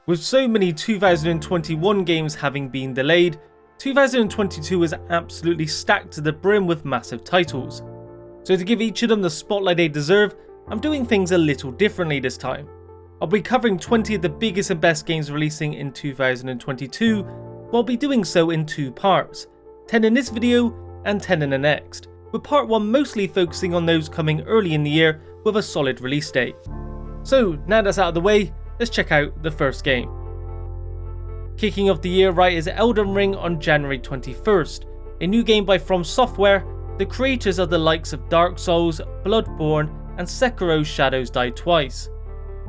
With so many 2021 games having been delayed, 2022 is absolutely stacked to the brim with massive titles. So to give each of them the spotlight they deserve, I'm doing things a little differently this time. I'll be covering 20 of the biggest and best games releasing in 2022, but I'll be doing so in 2 parts, 10 in this video and 10 in the next, with part 1 mostly focusing on those coming early in the year with a solid release date. So now that's out of the way, let's check out the first game. Kicking off the year right is Elden Ring on January 21st, a new game by From Software, the creators of the likes of Dark Souls, Bloodborne and Sekiro Shadows Die Twice.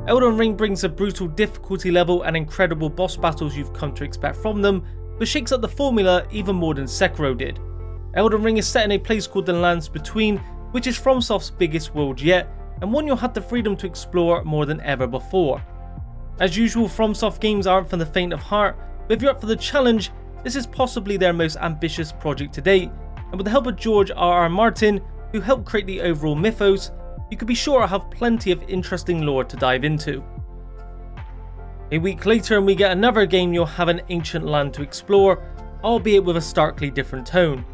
Elden Ring brings a brutal difficulty level and incredible boss battles you've come to expect from them, but shakes up the formula even more than Sekiro did. Elden Ring is set in a place called the Lands Between, which is FromSoft's biggest world yet, and one you'll have the freedom to explore more than ever before. As usual, FromSoft games aren't for the faint of heart, but if you're up for the challenge, this is possibly their most ambitious project to date, and with the help of George R.R. Martin, who helped create the overall mythos, you can be sure I'll have plenty of interesting lore to dive into. A week later and we get another game you'll have an ancient land to explore, albeit with a starkly different tone.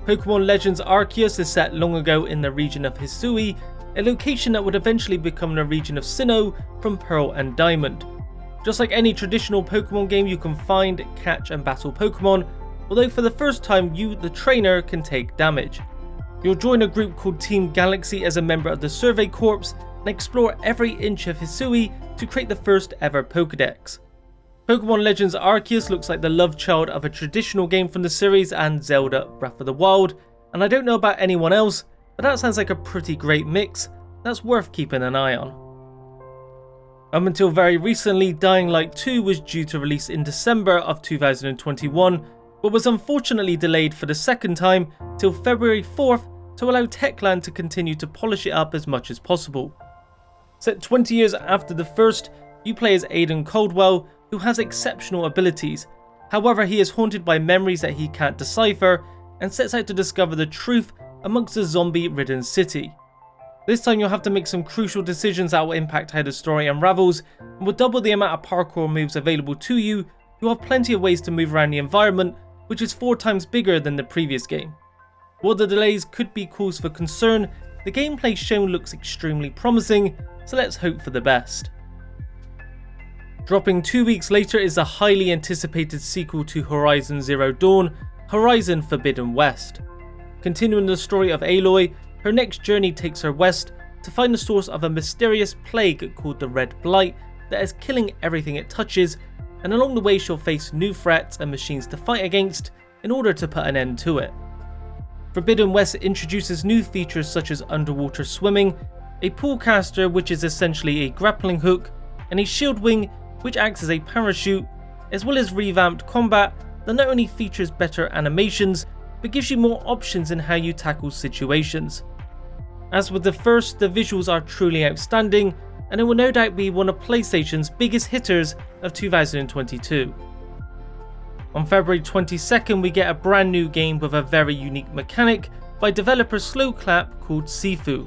Pokemon Legends Arceus is set long ago in the region of Hisui, a location that would eventually become the region of Sinnoh from Pearl and Diamond. Just like any traditional Pokemon game, you can find, catch and battle Pokemon, although for the first time you, the trainer, can take damage. You'll join a group called Team Galaxy as a member of the Survey Corps and explore every inch of Hisui to create the first ever Pokedex. Pokemon Legends Arceus looks like the love child of a traditional game from the series and Zelda Breath of the Wild, and I don't know about anyone else, but that sounds like a pretty great mix that's worth keeping an eye on. Up until very recently, Dying Light 2 was due to release in December of 2021, but was unfortunately delayed for the second time till February 4th to allow Techland to continue to polish it up as much as possible. Set 20 years after the first, you play as Aidan Caldwell, who has exceptional abilities. However, he is haunted by memories that he can't decipher and sets out to discover the truth amongst a zombie-ridden city. This time you'll have to make some crucial decisions that will impact how the story unravels, and will double the amount of parkour moves available to you. You'll have plenty of ways to move around the environment, which is 4 times bigger than the previous game. While the delays could be cause for concern, the gameplay shown looks extremely promising, so let's hope for the best. Dropping 2 weeks later is the highly anticipated sequel to Horizon Zero Dawn, Horizon Forbidden West. Continuing the story of Aloy, her next journey takes her west to find the source of a mysterious plague called the Red Blight that is killing everything it touches, and along the way she'll face new threats and machines to fight against in order to put an end to it. Forbidden West introduces new features such as underwater swimming, a pool caster which is essentially a grappling hook, and a shield wing which acts as a parachute, as well as revamped combat that not only features better animations, but gives you more options in how you tackle situations. As with the first, the visuals are truly outstanding, and it will no doubt be one of PlayStation's biggest hitters of 2022. On February 22nd, we get a brand new game with a very unique mechanic by developer Slowclap called Sifu.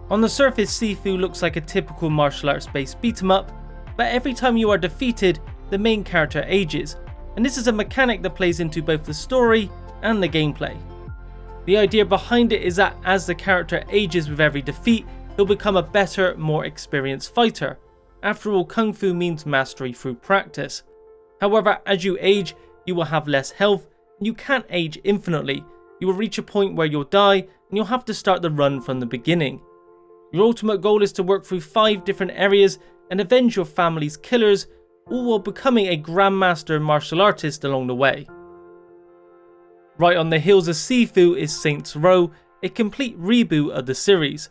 On the surface, Sifu looks like a typical martial arts based beat 'em up, but every time you are defeated, the main character ages, and this is a mechanic that plays into both the story and the gameplay. The idea behind it is that as the character ages with every defeat, he'll become a better, more experienced fighter. After all, Kung Fu means mastery through practice. However, as you age, you will have less health, and you can't age infinitely. You will reach a point where you'll die, and you'll have to start the run from the beginning. Your ultimate goal is to work through 5 different areas and avenge your family's killers, all while becoming a grandmaster martial artist along the way. Right on the heels of Sifu is Saints Row, a complete reboot of the series.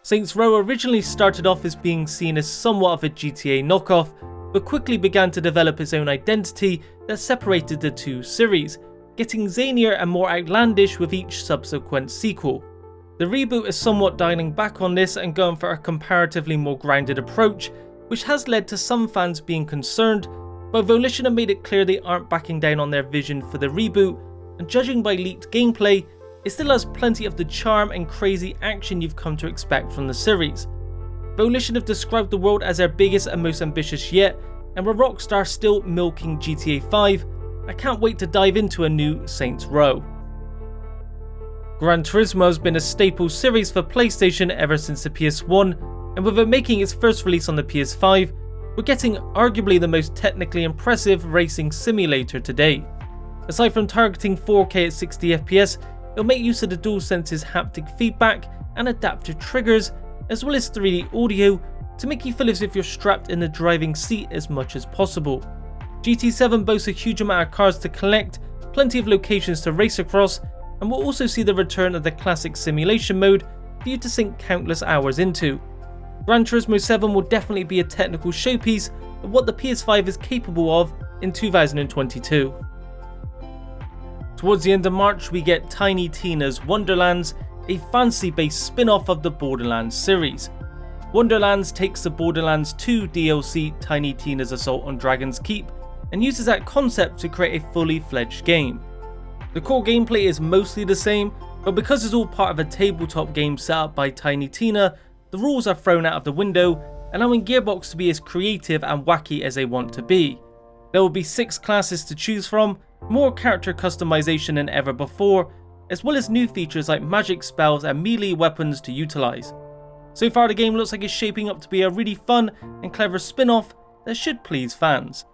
Saints Row originally started off as being seen as somewhat of a GTA knockoff, but quickly began to develop its own identity that separated the 2 series, getting zanier and more outlandish with each subsequent sequel. The reboot is somewhat dialing back on this and going for a comparatively more grounded approach, which has led to some fans being concerned, but Volition have made it clear they aren't backing down on their vision for the reboot, and judging by leaked gameplay, it still has plenty of the charm and crazy action you've come to expect from the series. Volition have described the world as their biggest and most ambitious yet, and with Rockstar still milking GTA 5, I can't wait to dive into a new Saints Row. Gran Turismo has been a staple series for PlayStation ever since the PS1, and with it making its first release on the PS5, we're getting arguably the most technically impressive racing simulator to date. Aside from targeting 4K at 60 FPS, it'll make use of the DualSense's haptic feedback and adaptive triggers, as well as 3D audio to make you feel as if you're strapped in the driving seat as much as possible. GT7 boasts a huge amount of cars to collect, plenty of locations to race across, and we'll also see the return of the classic simulation mode for you to sink countless hours into. Gran Turismo 7 will definitely be a technical showpiece of what the PS5 is capable of in 2022. Towards the end of March, we get Tiny Tina's Wonderlands, a fantasy-based spin-off of the Borderlands series. Wonderlands takes the Borderlands 2 DLC Tiny Tina's Assault on Dragon's Keep and uses that concept to create a fully fledged game. The core gameplay is mostly the same, but because it's all part of a tabletop game set up by Tiny Tina, the rules are thrown out of the window, allowing Gearbox to be as creative and wacky as they want to be. There will be 6 classes to choose from, more character customization than ever before, as well as new features like magic spells and melee weapons to utilise. So far the game looks like it's shaping up to be a really fun and clever spin-off that should please fans.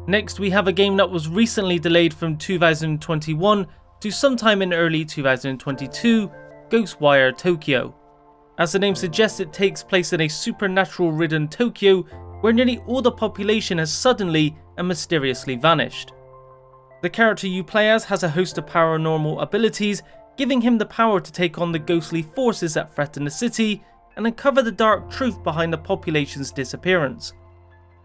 Next we have a game that was recently delayed from 2021 to sometime in early 2022, Ghostwire Tokyo. As the name suggests, it takes place in a supernatural-ridden Tokyo where nearly all the population has suddenly and mysteriously vanished. The character you play as has a host of paranormal abilities, giving him the power to take on the ghostly forces that threaten the city and uncover the dark truth behind the population's disappearance.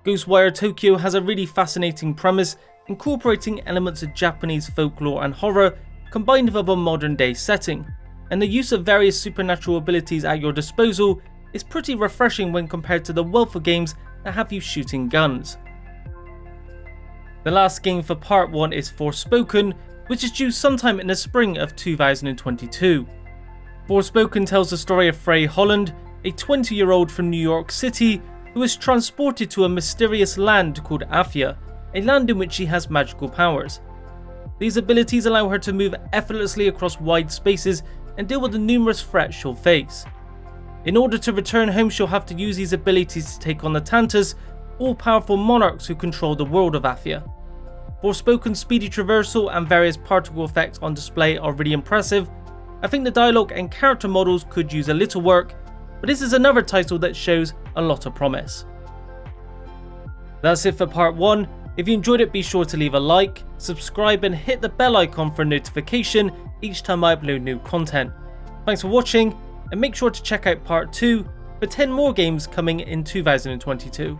Ghostwire Tokyo has a really fascinating premise, incorporating elements of Japanese folklore and horror combined with a modern day setting, and the use of various supernatural abilities at your disposal is pretty refreshing when compared to the wealth of games that have you shooting guns. The last game for part 1 is Forspoken, which is due sometime in the spring of 2022. Forspoken tells the story of Frey Holland, a 20-year-old from New York City who is transported to a mysterious land called Afia, a land in which she has magical powers. These abilities allow her to move effortlessly across wide spaces and deal with the numerous threats she'll face. In order to return home, she'll have to use these abilities to take on the Tantas, all-powerful monarchs who control the world of Afia. Forspoken's speedy traversal and various particle effects on display are really impressive. I think the dialogue and character models could use a little work, but this is another title that shows a lot of promise. That's it for part 1. If you enjoyed it, be sure to leave a like, subscribe and hit the bell icon for a notification each time I upload new content. Thanks for watching, and make sure to check out part 2 for 10 more games coming in 2022.